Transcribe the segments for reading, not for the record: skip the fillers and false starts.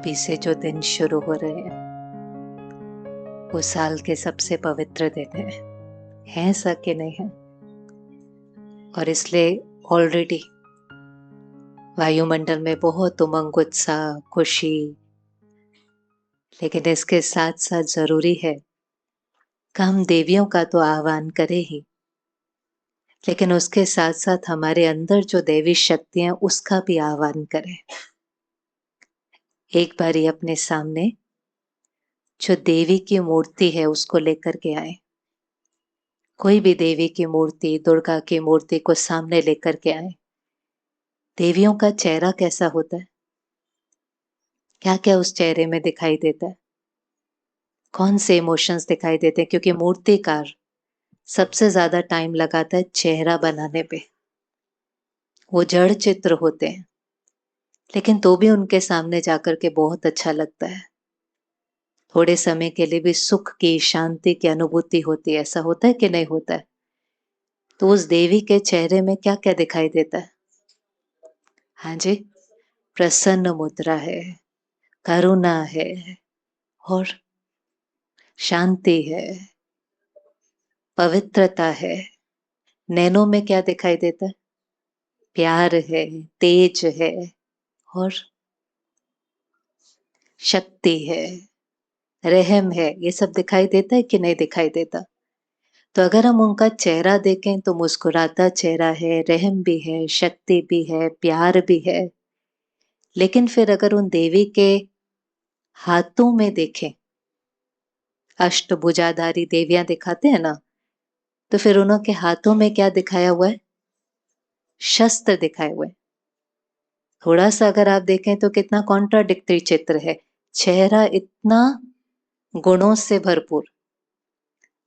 अभी से जो दिन शुरू हो रहे हैं वो साल के सबसे पवित्र दिन हैं ऐसा कि नहीं है। और इसलिए ऑलरेडी वायुमंडल में बहुत उमंग उत्साह खुशी, लेकिन इसके साथ साथ जरूरी है कि हम देवियों का तो आह्वान करें ही, लेकिन उसके साथ साथ हमारे अंदर जो दैवी शक्तियां उसका भी आह्वान करें। एक बारी अपने सामने जो देवी की मूर्ति है उसको लेकर के आए। कोई भी देवी की मूर्ति, दुर्गा की मूर्ति को सामने लेकर के आए। देवियों का चेहरा कैसा होता है, क्या क्या उस चेहरे में दिखाई देता है, कौन से इमोशंस दिखाई देते हैं, क्योंकि मूर्तिकार सबसे ज्यादा टाइम लगाता है चेहरा बनाने पे। वो जड़ चित्र होते हैं, लेकिन तो भी उनके सामने जाकर के बहुत अच्छा लगता है। थोड़े समय के लिए भी सुख की, शांति की अनुभूति होती है। ऐसा होता है कि नहीं होता है? तो उस देवी के चेहरे में क्या क्या दिखाई देता है? हाँ जी, प्रसन्न मुद्रा है, करुणा है और शांति है, पवित्रता है। नैनों में क्या दिखाई देता है? प्यार है, तेज है और शक्ति है, रहम है। ये सब दिखाई देता है कि नहीं दिखाई देता? तो अगर हम उनका चेहरा देखें तो मुस्कुराता चेहरा है, रहम भी है, शक्ति भी है, प्यार भी है। लेकिन फिर अगर उन देवी के हाथों में देखें, अष्टभुजाधारी देवियां दिखाते हैं ना, तो फिर उनके हाथों में क्या दिखाया हुआ है? शस्त्र दिखाए हुए। थोड़ा सा अगर आप देखें तो कितना कॉन्ट्राडिक्टरी चित्र है। चेहरा इतना गुणों से भरपूर,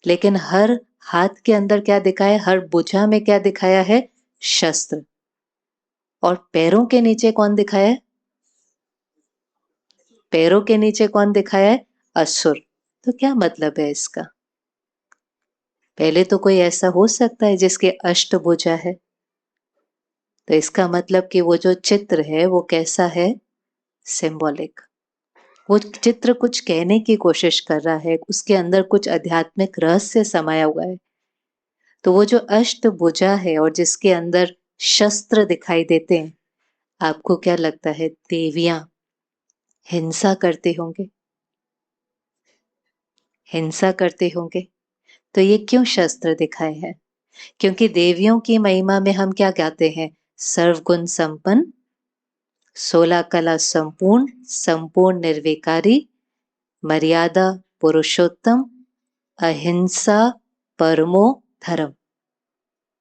लेकिन हर हाथ के अंदर क्या दिखाया, हर भुजा में क्या दिखाया है? शस्त्र। और पैरों के नीचे कौन दिखाया है? पैरों के नीचे कौन दिखाया है? असुर। तो क्या मतलब है इसका? पहले तो कोई ऐसा हो सकता है जिसके अष्टभुजा है, तो इसका मतलब कि वो जो चित्र है वो कैसा है? सिंबॉलिक। वो चित्र कुछ कहने की कोशिश कर रहा है, उसके अंदर कुछ आध्यात्मिक रहस्य समाया हुआ है। तो वो जो अष्टभुजा है और जिसके अंदर शस्त्र दिखाई देते हैं, आपको क्या लगता है देवियां हिंसा करते होंगे? हिंसा करते होंगे? तो ये क्यों शस्त्र दिखाए हैं? क्योंकि देवियों की महिमा में हम क्या गाते हैं? सर्वगुण संपन्न, 16 कला संपूर्ण, संपूर्ण निर्विकारी, मर्यादा पुरुषोत्तम, अहिंसा परमो धर्म।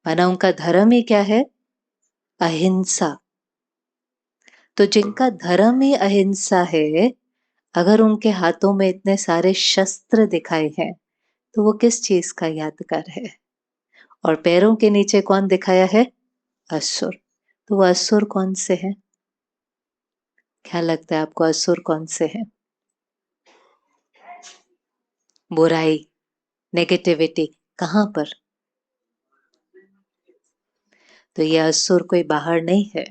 माना उनका धर्म ही क्या है? अहिंसा। तो जिनका धर्म ही अहिंसा है, अगर उनके हाथों में इतने सारे शस्त्र दिखाए हैं तो वो किस चीज का यादगार है? और पैरों के नीचे कौन दिखाया है? असुर। तो वो असुर कौन से हैं? क्या लगता है आपको असुर कौन से हैं? बुराई, नेगेटिविटी, कहां पर? तो ये असुर कोई बाहर नहीं है।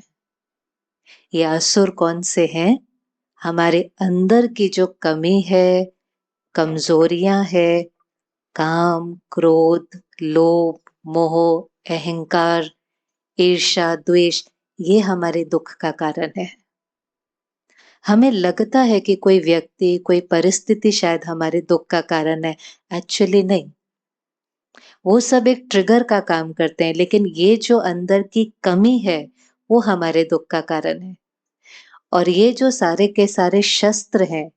ये असुर कौन से हैं? हमारे अंदर की जो कमी है, कमजोरियां है, काम, क्रोध, लोभ, मोह, अहंकार, ईर्ष्या, द्वेष, ये हमारे दुख का कारण है। हमें लगता है कि कोई व्यक्ति, कोई परिस्थिति शायद हमारे दुख का कारण है। एक्चुअली नहीं, वो सब एक ट्रिगर का काम करते हैं, लेकिन ये जो अंदर की कमी है वो हमारे दुख का कारण है। और ये जो सारे के सारे शस्त्र हैं,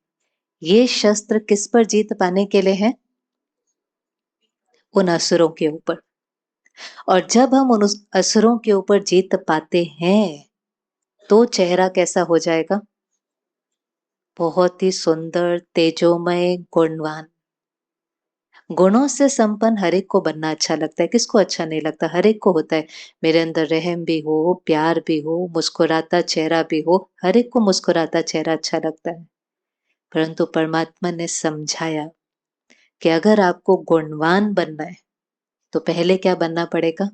ये शस्त्र किस पर जीत पाने के लिए हैं? उन असुरों के ऊपर। और जब हम उन असुरों के ऊपर जीत पाते हैं तो चेहरा कैसा हो जाएगा? बहुत ही सुंदर, तेजोमय, गुणवान। गुणों से संपन्न हर एक को बनना अच्छा लगता है। किसको अच्छा नहीं लगता? हर एक को होता है मेरे अंदर रहम भी हो, प्यार भी हो, मुस्कुराता चेहरा भी हो। हर एक को मुस्कुराता चेहरा अच्छा लगता है। परंतु परमात्मा ने समझाया कि अगर आपको गुणवान बनना है तो पहले क्या बनना पड़ेगा?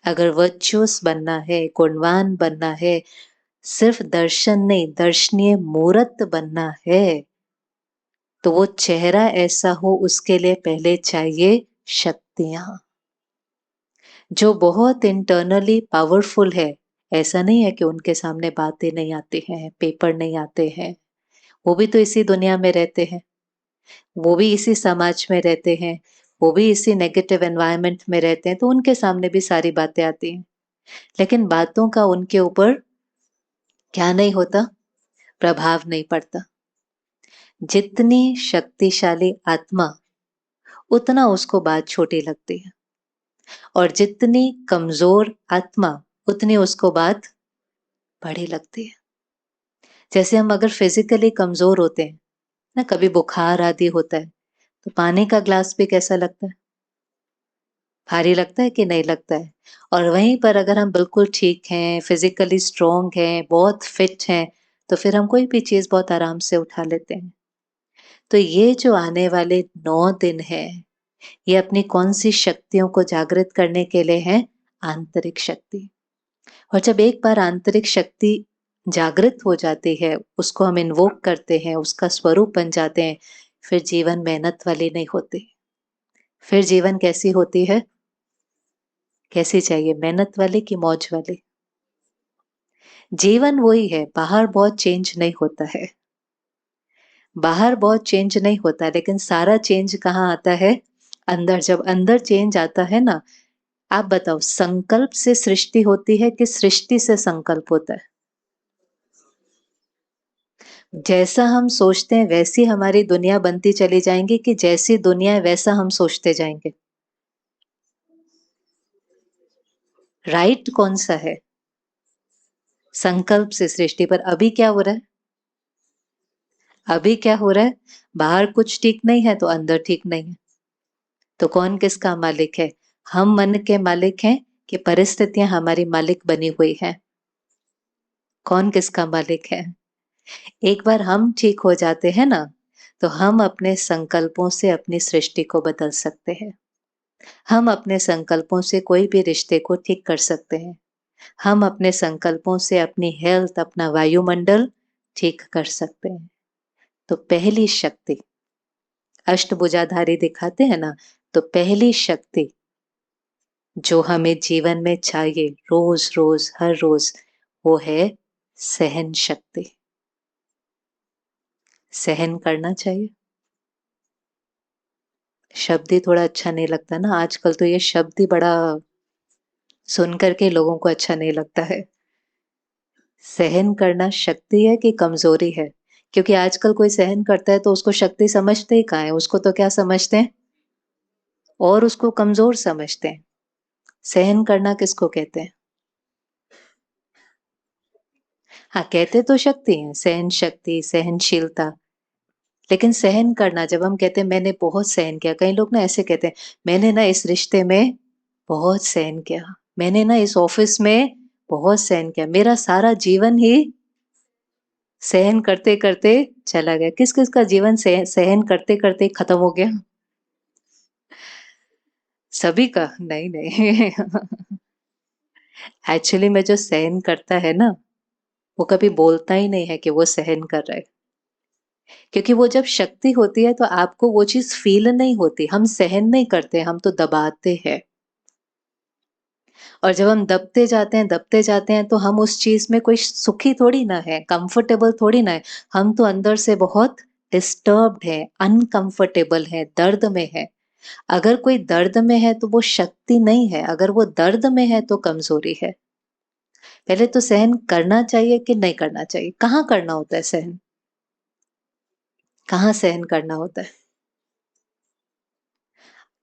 अगर वर्चुअस बनना है, गुणवान बनना है, सिर्फ दर्शन नहीं, दर्शनीय मूर्त बनना है, तो वो चेहरा ऐसा हो उसके लिए पहले चाहिए शक्तियां, जो बहुत इंटरनली पावरफुल है। ऐसा नहीं है कि उनके सामने बातें नहीं आती हैं, पेपर नहीं आते हैं, वो भी तो इसी दुनिया में रहते हैं, वो भी इसी समाज में रहते हैं, वो भी इसी नेगेटिव एनवायरनमेंट में रहते हैं, तो उनके सामने भी सारी बातें आती हैं। लेकिन बातों का उनके ऊपर क्या नहीं होता, प्रभाव नहीं पड़ता। जितनी शक्तिशाली आत्मा, उतना उसको बात छोटी लगती है, और जितनी कमजोर आत्मा, उतनी उसको बात बड़ी लगती है। जैसे हम अगर फिजिकली कमजोर होते हैं ना, कभी बुखार आदि होता है, तो पानी का ग्लास भी कैसा लगता है, भारी लगता है कि नहीं लगता है। और वहीं पर अगर हम बिल्कुल ठीक हैं, फिजिकली स्ट्रोंग हैं, बहुत फिट हैं, तो फिर हम कोई भी चीज बहुत आराम से उठा लेते हैं। तो ये जो आने वाले 9 दिन है, ये अपनी कौन सी शक्तियों को जागृत करने के लिए है? आंतरिक शक्ति। और जब एक बार आंतरिक शक्ति जागृत हो जाती है, उसको हम इन्वोक करते हैं, उसका स्वरूप बन जाते हैं, फिर जीवन मेहनत वाली नहीं होती। फिर जीवन कैसी होती है? कैसी चाहिए, मेहनत वाली कि मौज वाली? जीवन वही है, बाहर बहुत चेंज नहीं होता है, बाहर बहुत चेंज नहीं होता, लेकिन सारा चेंज कहाँ आता है? अंदर। जब अंदर चेंज आता है ना, आप बताओ, संकल्प से सृष्टि होती है कि सृष्टि से संकल्प होता है? जैसा हम सोचते हैं वैसी हमारी दुनिया बनती चली जाएंगी, कि जैसी दुनिया है वैसा हम सोचते जाएंगे? राइट कौन सा है? संकल्प से सृष्टि। पर अभी क्या हो रहा है? अभी क्या हो रहा है? बाहर कुछ ठीक नहीं है तो अंदर ठीक नहीं है। तो कौन किसका मालिक है? हम मन के मालिक हैं कि परिस्थितियां हमारी मालिक बनी हुई है? कौन किसका मालिक है? एक बार हम ठीक हो जाते हैं ना, तो हम अपने संकल्पों से अपनी सृष्टि को बदल सकते हैं। हम अपने संकल्पों से कोई भी रिश्ते को ठीक कर सकते हैं। हम अपने संकल्पों से अपनी हेल्थ, अपना वायुमंडल ठीक कर सकते हैं। तो पहली शक्ति, अष्टभुजाधारी दिखाते हैं ना, तो पहली शक्ति जो हमें जीवन में चाहिए रोज रोज, हर रोज, वो है सहन शक्ति। सहन करना चाहिए। शब्द ही थोड़ा अच्छा नहीं लगता ना आजकल, तो ये शब्द ही बड़ा सुन करके लोगों को अच्छा नहीं लगता है। सहन करना शक्ति है कि कमजोरी है? क्योंकि आजकल कोई सहन करता है तो उसको शक्ति समझते ही कहाँ है, उसको तो क्या समझते हैं, और उसको कमजोर समझते हैं। सहन करना किसको कहते हैं? हाँ, कहते तो शक्ति है, सहन शक्ति, सहनशीलता। लेकिन सहन करना, जब हम कहते हैं मैंने बहुत सहन किया, कई लोग ना ऐसे कहते हैं, मैंने ना इस रिश्ते में बहुत सहन किया, मैंने ना इस ऑफिस में बहुत सहन किया, मेरा सारा जीवन ही सहन करते करते चला गया। किस किस का जीवन सहन करते करते खत्म हो गया? सभी का? नहीं नहीं। एक्चुअली में जो सहन करता है ना, वो कभी बोलता ही नहीं है कि वो सहन कर रहा है। क्योंकि वो जब शक्ति होती है तो आपको वो चीज फील नहीं होती। हम सहन नहीं करते, हम तो दबाते हैं। और जब हम दबते जाते हैं तो हम उस चीज में कोई सुखी थोड़ी ना है, कंफर्टेबल थोड़ी ना है। हम तो अंदर से बहुत डिस्टर्ब्ड है, अनकंफर्टेबल है, दर्द में है। अगर कोई दर्द में है तो वो शक्ति नहीं है, अगर वो दर्द में है तो कमजोरी है। पहले तो सहन करना चाहिए कि नहीं करना चाहिए? कहाँ करना होता है सहन? कहाँ सहन करना होता है?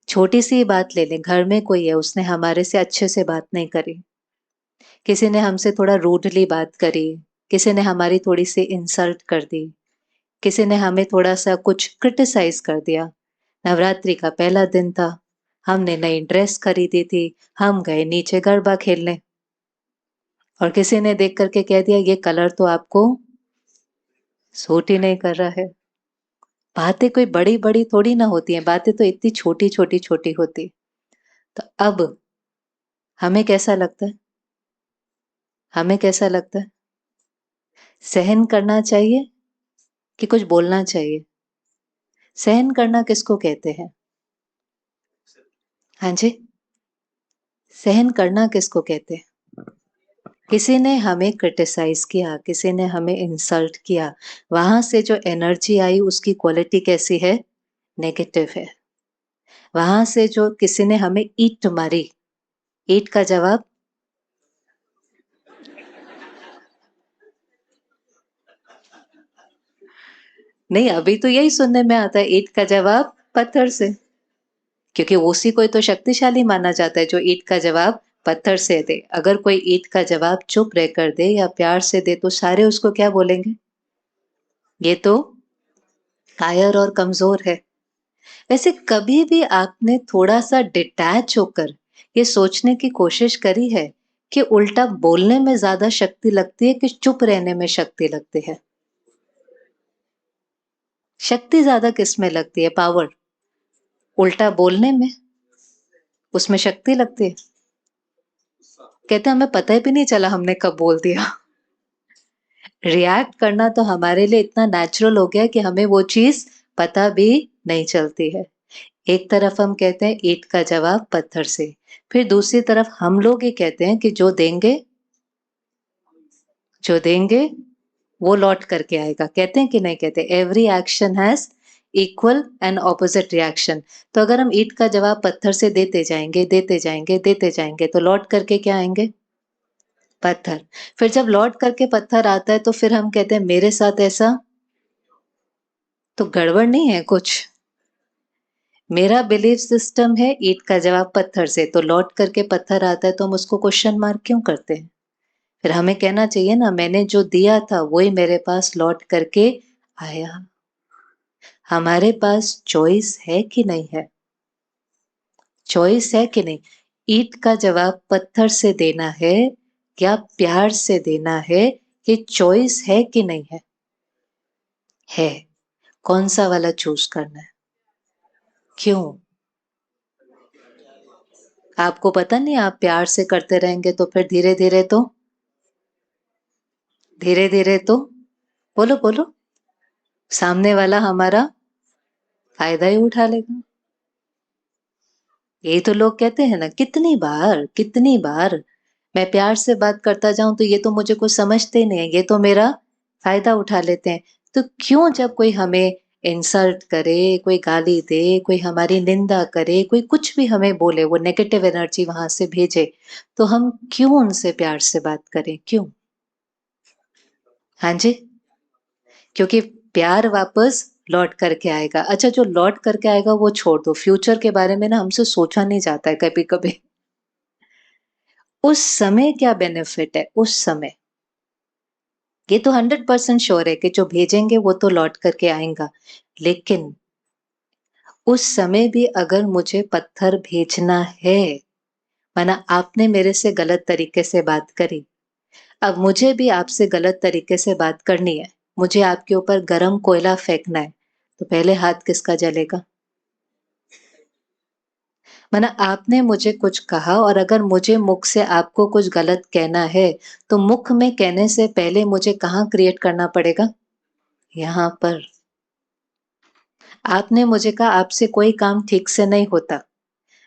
छोटी सी बात ले लें, घर में कोई है, उसने हमारे से अच्छे से बात नहीं करी, किसी ने हमसे थोड़ा रूडली बात करी, किसी ने हमारी थोड़ी सी इंसल्ट कर दी, किसी ने हमें थोड़ा सा कुछ क्रिटिसाइज कर दिया। नवरात्रि का पहला दिन था, हमने नई ड्रेस खरीदी थी, हम गए नीचे गरबा खेलने, और किसी ने देख करके कह दिया ये कलर तो आपको सूट ही नहीं कर रहा है। बातें कोई बड़ी बड़ी थोड़ी ना होती हैं, बातें तो इतनी छोटी छोटी छोटी होती। तो अब हमें कैसा लगता है? हमें कैसा लगता है? सहन करना चाहिए कि कुछ बोलना चाहिए? सहन करना किसको कहते हैं? हाँ जी, सहन करना किसको कहते हैं? किसी ने हमें क्रिटिसाइज किया, किसी ने हमें इंसल्ट किया, वहां से जो एनर्जी आई उसकी क्वालिटी कैसी है? नेगेटिव है। वहां से जो किसी ने हमें ईंट मारी, ईंट का जवाब? नहीं, अभी तो यही सुनने में आता है, ईंट का जवाब पत्थर से। क्योंकि उसी को तो शक्तिशाली माना जाता है जो ईंट का जवाब पत्थर से दे। अगर कोई ईंट का जवाब चुप रहकर दे या प्यार से दे तो सारे उसको क्या बोलेंगे? ये तो कायर और कमजोर है। वैसे कभी भी आपने थोड़ा सा डिटैच होकर ये सोचने की कोशिश करी है कि उल्टा बोलने में ज्यादा शक्ति लगती है कि चुप रहने में शक्ति लगती है? शक्ति ज्यादा किस में लगती है? पावर? उल्टा बोलने में, उसमें शक्ति लगती है। कहते हमें पता ही भी नहीं चला हमने कब बोल दिया। रिएक्ट करना तो हमारे लिए इतना नेचुरल हो गया कि हमें वो चीज पता भी नहीं चलती है। एक तरफ हम कहते हैं ईंट का जवाब पत्थर से, फिर दूसरी तरफ हम लोग ये कहते हैं कि जो देंगे वो लौट करके आएगा। कहते हैं कि नहीं कहते? Every action has equal and opposite reaction. तो अगर हम ईंट का जवाब पत्थर से देते जाएंगे देते जाएंगे देते जाएंगे तो लौट करके क्या आएंगे? पत्थर। फिर जब लौट करके पत्थर आता है तो फिर हम कहते हैं मेरे साथ ऐसा तो गड़बड़ नहीं है कुछ? मेरा बिलीफ सिस्टम है ईंट का जवाब पत्थर से, तो लौट करके पत्थर आता है तो हम उसको क्वेश्चन मार्क क्यों करते हैं? फिर हमें कहना चाहिए ना, मैंने जो दिया था वही मेरे पास लौट करके आया। हमारे पास चॉइस है कि नहीं है? चॉइस है कि नहीं? ईंट का जवाब पत्थर से देना है या प्यार से देना है, ये चॉइस है कि नहीं है? है। कौन सा वाला चूज करना है? क्यों? आपको पता नहीं, आप प्यार से करते रहेंगे तो फिर धीरे धीरे तो बोलो बोलो, सामने वाला हमारा फायदा ही उठा लेगा। यही तो लोग कहते हैं ना, कितनी बार मैं प्यार से बात करता जाऊं तो ये तो मुझे कुछ समझते ही नहीं है, ये तो मेरा फायदा उठा लेते हैं। तो क्यों जब कोई हमें इंसल्ट करे, कोई गाली दे, कोई हमारी निंदा करे, कोई कुछ भी हमें बोले, वो नेगेटिव एनर्जी वहां से भेजे, तो हम क्यों उनसे प्यार से बात करें? क्यों? हाँ जी, क्योंकि प्यार वापस लौट करके आएगा। अच्छा, जो लौट करके आएगा वो छोड़ दो, फ्यूचर के बारे में ना हमसे सोचा नहीं जाता है कभी कभी। उस समय क्या बेनिफिट है उस समय? ये तो 100% श्योर है कि जो भेजेंगे वो तो लौट करके आएगा, लेकिन उस समय भी अगर मुझे पत्थर भेजना है, माना आपने मेरे से गलत तरीके से बात करी, अब मुझे भी आपसे गलत तरीके से बात करनी है, मुझे आपके ऊपर गरम कोयला फेंकना है, तो पहले हाथ किसका जलेगा? माना आपने मुझे कुछ कहा और अगर मुझे मुख से आपको कुछ गलत कहना है, तो मुख में कहने से पहले मुझे कहाँ क्रिएट करना पड़ेगा? यहाँ पर। आपने मुझे कहा आपसे कोई काम ठीक से नहीं होता,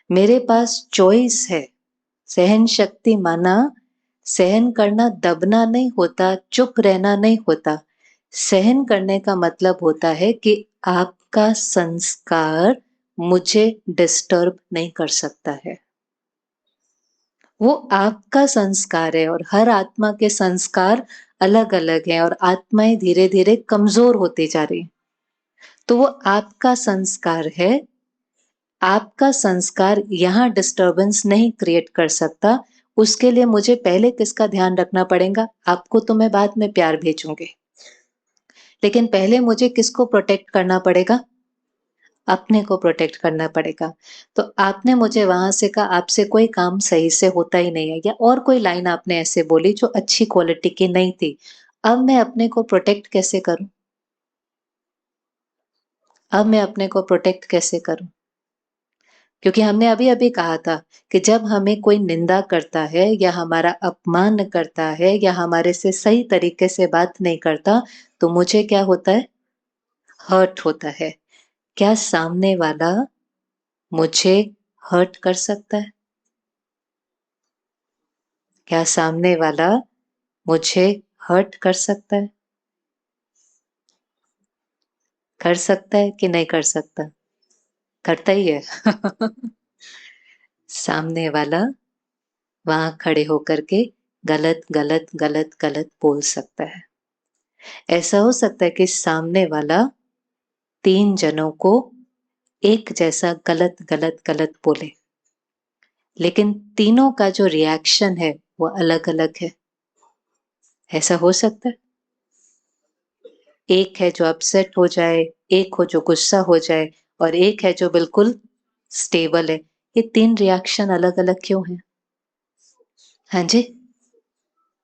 मेरे पास चॉइस है। सहन शक्ति माना सहन करना दबना नहीं होता, चुप रहना नहीं होता। सहन करने का मतलब होता है कि आपका संस्कार मुझे डिस्टर्ब नहीं कर सकता है। वो आपका संस्कार है और हर आत्मा के संस्कार अलग अलग हैं और आत्माएं धीरे धीरे कमजोर होती जा रही। तो वो आपका संस्कार है, आपका संस्कार यहाँ डिस्टरबेंस नहीं क्रिएट कर सकता। उसके लिए मुझे पहले किसका ध्यान रखना पड़ेगा? आपको तो मैं बाद में प्यार भेजूंगी, लेकिन पहले मुझे किसको प्रोटेक्ट करना पड़ेगा? अपने को प्रोटेक्ट करना पड़ेगा। तो आपने मुझे वहां से कहा आपसे कोई काम सही से होता ही नहीं है, या और कोई लाइन आपने ऐसे बोली जो अच्छी क्वालिटी की नहीं थी। अब मैं अपने को प्रोटेक्ट कैसे करूं? अब मैं अपने को प्रोटेक्ट कैसे करूं? क्योंकि हमने अभी अभी कहा था कि जब हमें कोई निंदा करता है या हमारा अपमान करता है या हमारे से सही तरीके से बात नहीं करता, तो मुझे क्या होता है? हर्ट होता है। क्या सामने वाला मुझे हर्ट कर सकता है? क्या सामने वाला मुझे हर्ट कर सकता है? कर सकता है कि नहीं कर सकता? करता ही है। सामने वाला वहां खड़े होकर के गलत गलत गलत गलत बोल सकता है। ऐसा हो सकता है कि सामने वाला 3 जनों को एक जैसा गलत गलत गलत बोले, लेकिन तीनों का जो रिएक्शन है वो अलग अलग है। ऐसा हो सकता है? एक है जो अपसेट हो जाए, एक हो जो गुस्सा हो जाए और एक है जो बिल्कुल स्टेबल है। ये 3 रिएक्शन अलग अलग क्यों है? हाँ जी,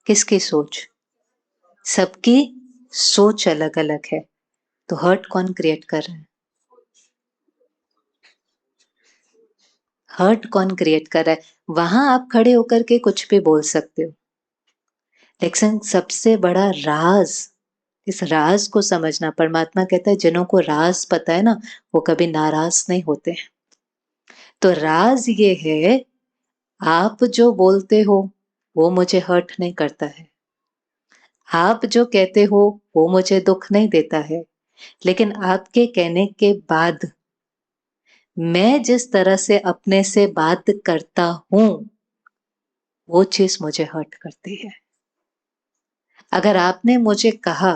किसकी सोच? सबकी सोच अलग अलग है। तो हर्ट कौन क्रिएट कर रहा है? हर्ट कौन क्रिएट कर रहा है? वहां आप खड़े होकर के कुछ भी बोल सकते हो, लेकिन सबसे बड़ा राज, इस राज को समझना। परमात्मा कहता है जिन्हों को राज पता है ना, वो कभी नाराज नहीं होते। तो राज ये है, आप जो बोलते हो वो मुझे हर्ट नहीं करता है, आप जो कहते हो वो मुझे दुख नहीं देता है, लेकिन आपके कहने के बाद मैं जिस तरह से अपने से बात करता हूं वो चीज मुझे हर्ट करती है। अगर आपने मुझे कहा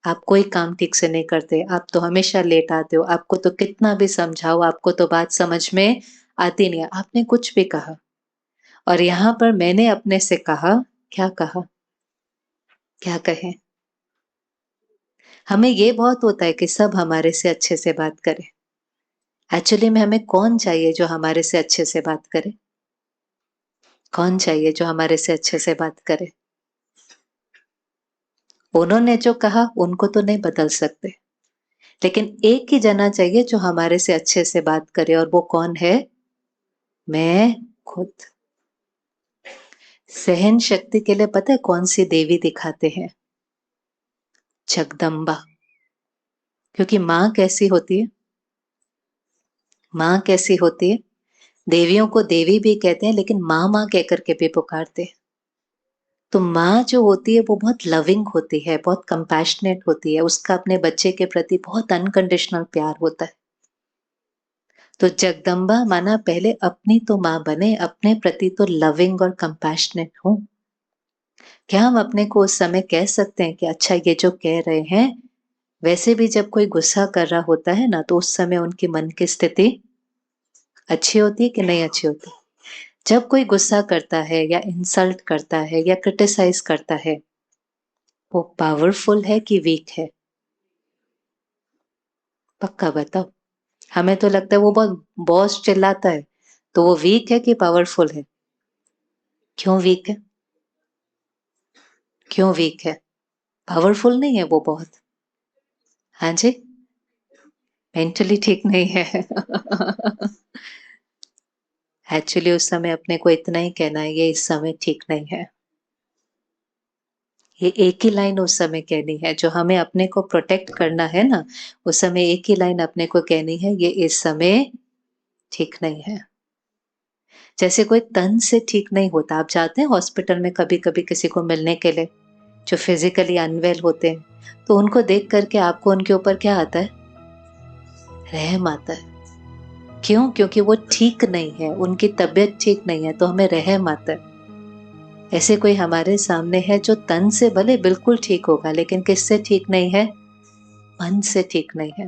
आप कोई काम ठीक से नहीं करते, आप तो हमेशा लेट आते हो, आपको तो कितना भी समझाओ आपको तो बात समझ में आती नहीं है, आपने कुछ भी कहा, और यहां पर मैंने अपने से कहा, क्या कहा? क्या कहें? हमें ये बहुत होता है कि सब हमारे से अच्छे से बात करें। एक्चुअली में हमें कौन चाहिए जो हमारे से अच्छे से बात करे? कौन चाहिए जो हमारे से अच्छे से बात करे? उन्होंने जो कहा उनको तो नहीं बदल सकते, लेकिन एक ही जना चाहिए जो हमारे से अच्छे से बात करे, और वो कौन है? मैं खुद। सहन शक्ति के लिए पता है कौन सी देवी दिखाते हैं? जगदम्बा। क्योंकि माँ कैसी होती है? माँ कैसी होती है? देवियों को देवी भी कहते हैं, लेकिन माँ माँ कह करके भी पुकारते हैं। तो माँ जो होती है वो बहुत लविंग होती है, बहुत कंपैशनेट होती है, उसका अपने बच्चे के प्रति बहुत अनकंडीशनल प्यार होता है। तो जगदम्बा माना पहले अपनी तो माँ बने, अपने प्रति तो लविंग और कंपैशनेट हो। क्या हम अपने को उस समय कह सकते हैं कि अच्छा ये जो कह रहे हैं, वैसे भी जब कोई गुस्सा कर रहा होता है ना, तो उस समय उनकी मन की स्थिति अच्छी होती है कि नहीं अच्छी होती? जब कोई गुस्सा करता है या इंसल्ट करता है या क्रिटिसाइज करता है, वो पावरफुल है कि वीक है? पक्का बताओ। हमें तो लगता है वो बहुत बॉस चिल्लाता है, तो वो वीक है कि पावरफुल है? क्यों वीक है? क्यों वीक है? पावरफुल नहीं है वो बहुत? हाँ जी, मेंटली ठीक नहीं है। एक्चुअली उस समय अपने को इतना ही कहना है, ये इस समय ठीक नहीं है। ये एक ही लाइन उस समय कहनी है, जो हमें अपने को प्रोटेक्ट करना है ना, उस समय एक ही लाइन अपने को कहनी है, ये इस समय ठीक नहीं है। जैसे कोई तन से ठीक नहीं होता, आप जाते हैं हॉस्पिटल में कभी कभी किसी को मिलने के लिए जो फिजिकली अनवेल होते हैं, तो उनको देख करके आपको उनके ऊपर क्या आता है? रहम आता है। क्यों? क्योंकि वो ठीक नहीं है, उनकी तबीयत ठीक नहीं है, तो हमें रहम आता है। ऐसे कोई हमारे सामने है जो तन से भले बिल्कुल ठीक होगा, लेकिन किससे ठीक नहीं है? मन से ठीक नहीं है।